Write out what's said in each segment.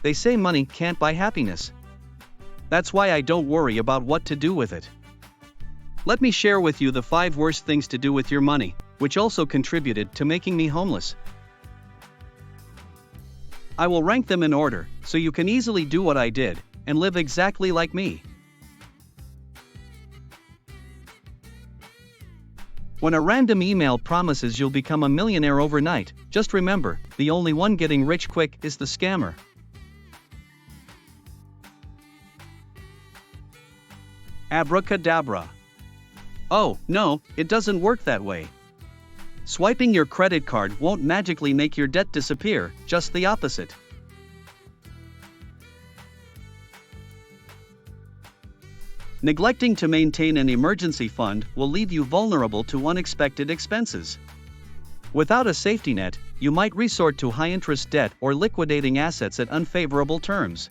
They say money can't buy happiness. That's why I don't worry about what to do with it. Let me share with you the 5 worst things to do with your money, which also contributed to making me homeless. I will rank them in order, so you can easily do what I did, and live exactly like me. When a random email promises you'll become a millionaire overnight, just remember, the only one getting rich quick is the scammer. Abracadabra. Oh, no, it doesn't work that way. Swiping your credit card won't magically make your debt disappear, just the opposite. Neglecting to maintain an emergency fund will leave you vulnerable to unexpected expenses. Without a safety net, you might resort to high-interest debt or liquidating assets at unfavorable terms.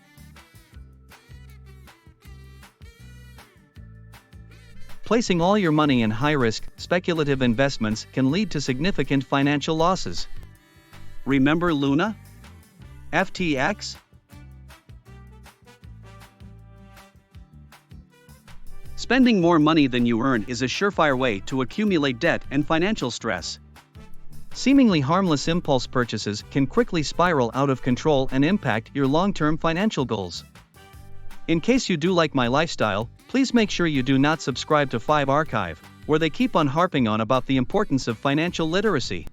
Placing all your money in high-risk, speculative investments can lead to significant financial losses. Remember Luna? FTX? Spending more money than you earn is a surefire way to accumulate debt and financial stress. Seemingly harmless impulse purchases can quickly spiral out of control and impact your long-term financial goals. In case you do like my lifestyle, please make sure you do not subscribe to 5 Archive, where they keep on harping on about the importance of financial literacy.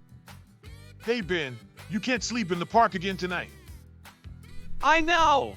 Hey Ben, you can't sleep in the park again tonight. I know!